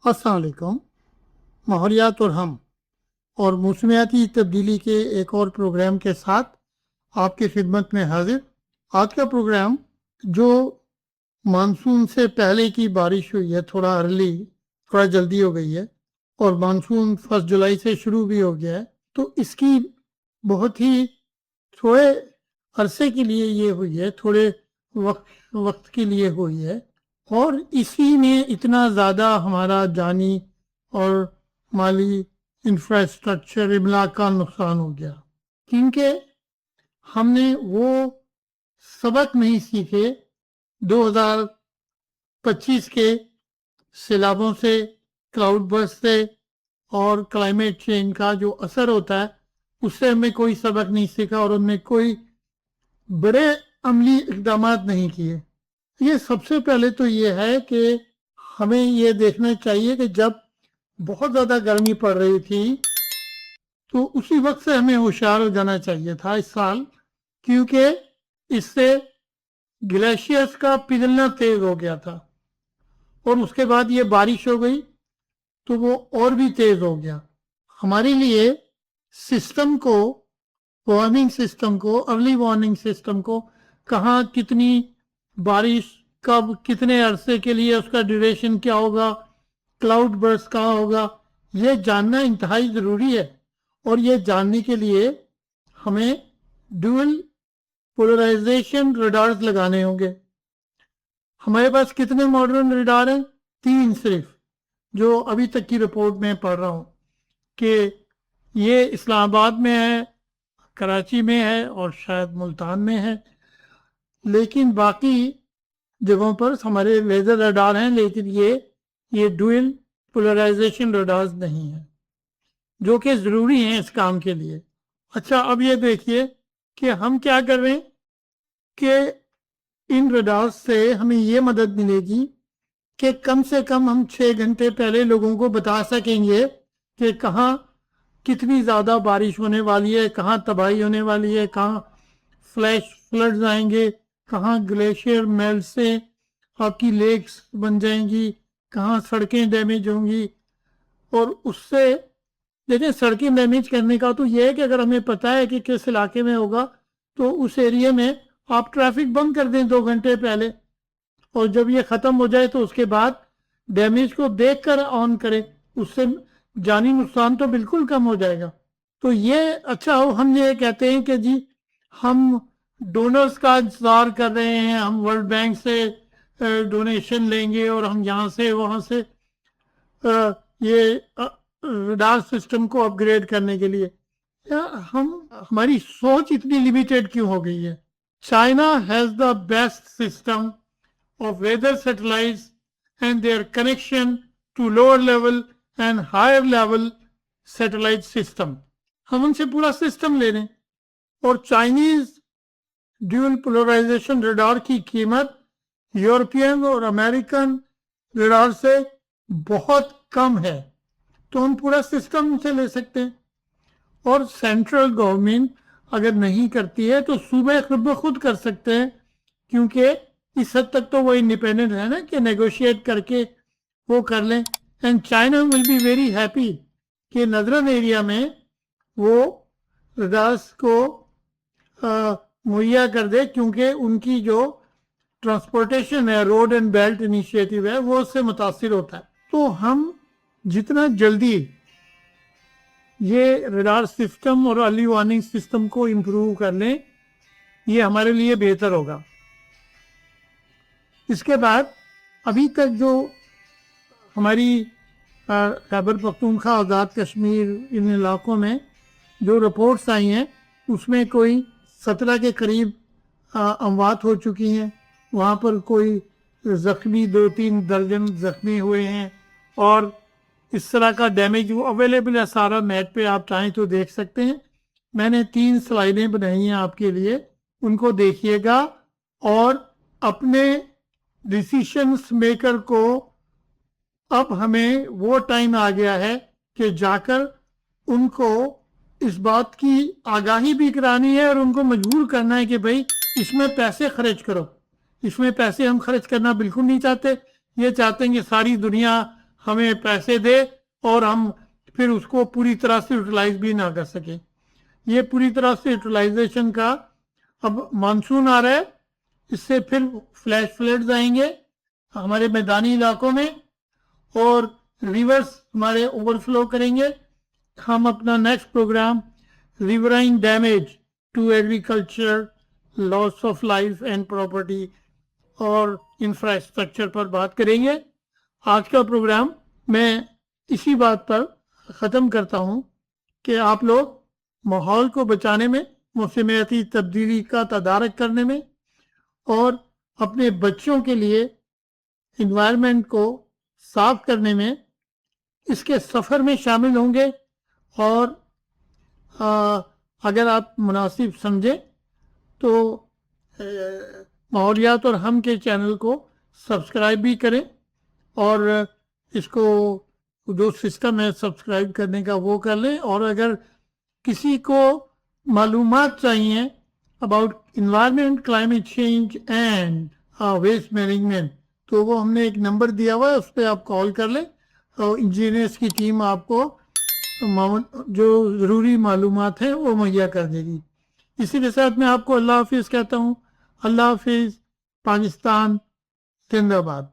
अस्सलाम वालेकुम। माहौलियात और हम और मौसमियाती तब्दीली के एक और प्रोग्राम के साथ आपकी खिदमत में हाजिर। आज का प्रोग्राम जो मानसून से पहले की बारिश हुई है, थोड़ा अर्ली, थोड़ा जल्दी हो गई है और मानसून 1 जुलाई से शुरू भी हो गया है, तो इसकी बहुत ही थोड़े अरसे के लिए ये हुई है, थोड़े वक्त के लिए हुई है और इसी में इतना ज़्यादा हमारा जानी और माली इंफ्रास्ट्रक्चर इमला का नुकसान हो गया क्योंकि हमने वो सबक नहीं सीखे 2025 के सैलाबों से, क्लाउड बर्स्ट से और क्लाइमेट चेंज का जो असर होता है उससे हमें कोई सबक नहीं सीखा और हमने कोई बड़े अमली इकदाम नहीं किए। ये सबसे पहले तो ये है कि हमें ये देखना चाहिए कि जब बहुत ज़्यादा गर्मी पड़ रही थी तो उसी वक्त से हमें होशियार हो जाना चाहिए था इस साल, क्योंकि इससे ग्लेशियर्स का पिघलना तेज हो गया था और उसके बाद ये बारिश हो गई तो वो और भी तेज हो गया। हमारे लिए सिस्टम को, वार्निंग सिस्टम को, अर्ली वार्निंग सिस्टम को, कहाँ कितनी बारिश कब कितने अरसे के लिए उसका ड्यूरेशन क्या होगा, क्लाउड बर्स्ट कहाँ होगा, ये जानना इंतहाई ज़रूरी है। और ये जानने के लिए हमें ड्यूअल पोलराइजेशन रडार्स लगाने होंगे। हमारे पास कितने मॉडर्न रडार हैं? 3 सिर्फ, जो अभी तक की रिपोर्ट में पढ़ रहा हूँ कि ये इस्लामाबाद में है, कराची में है और शायद मुल्तान में है, लेकिन बाकी जगहों पर हमारे लेज़र रडार हैं, लेकिन ये डुअल पोलराइजेशन रडार्स नहीं हैं, जो कि ज़रूरी हैं इस काम के लिए। अच्छा, अब ये देखिए कि हम क्या कर रहे हैं कि इन रडार्स से हमें ये मदद मिलेगी कि कम से कम हम 6 घंटे पहले लोगों को बता सकेंगे कि कहाँ कितनी ज़्यादा बारिश होने वाली है, कहाँ तबाही होने वाली है, कहाँ फ्लैश फ्लड्स आएंगे, कहाँ ग्लेशियर मेल्ट से आपकी लेक्स बन जाएंगी, कहाँ सड़कें डैमेज होंगी। और उससे देखिए, सड़कें डैमेज करने का तो ये है कि अगर हमें पता है कि किस इलाके में होगा तो उस एरिया में आप ट्रैफिक बंद कर दें 2 घंटे पहले, और जब ये ख़त्म हो जाए तो उसके बाद डैमेज को देख कर ऑन करें, उससे जानी नुकसान तो बिल्कुल कम हो जाएगा। तो ये अच्छा हो, हम ये कहते हैं कि जी हम डोनर्स का इंतज़ार कर रहे हैं, हम वर्ल्ड बैंक से डोनेशन लेंगे और हम यहाँ से वहाँ से ये रडार सिस्टम को अपग्रेड करने के लिए। हमारी सोच इतनी लिमिटेड क्यों हो गई है? China has the best system of weather satellites and their connection to lower level and higher level satellite system. हम उनसे पूरा सिस्टम ले रहे हैं और चाइनीज ड्यूल पोलराइजेशन रडार की कीमत यूरोपियन और अमेरिकन रडार से बहुत कम है, तो हम पूरा सिस्टम उनसे ले सकते हैं। और सेंट्रल गवर्नमेंट अगर नहीं करती है तो सूबे खुद कर सकते हैं, क्योंकि इस हद तक तो वो इंडिपेंडेंट है ना कि नेगोशिएट करके वो कर लें। And China will be very happy कि नदरन एरिया में वो रडार्स को मुहैया कर दे, क्योंकि उनकी जो ट्रांसपोर्टेशन है, रोड एंड बेल्ट इनिशिएटिव है, वो उससे मुतासिर होता है। तो हम जितना जल्दी ये रडार सिस्टम और अर्ली वार्निंग सिस्टम को इम्प्रूव कर लें, ये हमारे लिए बेहतर होगा। इसके बाद अभी तक जो हमारी खैबर पख्तूनख्वा, आज़ाद कश्मीर, इन इलाकों में जो रिपोर्ट्स आई हैं उसमें कोई 17 के करीब अमवात हो चुकी हैं। वहाँ पर कोई ज़ख्मी 2-3 दर्जन ज़ख्मी हुए हैं और इस तरह का डैमेज वो अवेलेबल है सारा नेट पे, आप चाहें तो देख सकते हैं। मैंने 3 स्लाइडें बनाई हैं आपके लिए, उनको देखिएगा और अपने डिसीशंस मेकर को अब हमें वो टाइम आ गया है कि जाकर उनको इस बात की आगाही भी करानी है और उनको मजबूर करना है कि भाई इसमें पैसे खर्च करो। इसमें पैसे हम खर्च करना बिल्कुल नहीं चाहते, ये चाहते हैं कि सारी दुनिया ہمیں پیسے دے اور ہم پھر اس کو پوری طرح سے یوٹیلائز بھی نہ کر سکیں. یہ پوری طرح سے یوٹیلائزیشن کا اب مانسون آ رہا ہے, اس سے پھر فلیش فلڈز آئیں گے ہمارے میدانی علاقوں میں اور ریورس ہمارے اوور فلو کریں گے. ہم اپنا next programme riverine damage to agriculture, loss of life and property اور انفراسٹرکچر پر بات کریں گے. آج کا پروگرام میں اسی بات پر ختم کرتا ہوں کہ آپ لوگ ماحول کو بچانے میں, موسمیاتی تبدیلی کا تدارک کرنے میں اور اپنے بچوں کے لیے انوائرمنٹ کو صاف کرنے میں اس کے سفر میں شامل ہوں گے. اور اگر آپ مناسب سمجھیں تو ماحولیات اور ہم کے چینل کو سبسکرائب بھی کریں اور اس کو جو سسٹم ہے سبسکرائب کرنے کا وہ کر لیں. اور اگر کسی کو معلومات چاہیے about environment, climate change and waste management تو وہ ہم نے ایک نمبر دیا ہوا ہے, اس پہ آپ کال کر لیں اور انجینئرس کی ٹیم آپ کو جو ضروری معلومات ہیں وہ مہیا کر دے گی. اسی کے ساتھ میں آپ کو اللہ حافظ کہتا ہوں. اللہ حافظ. پاکستان زندہ باد.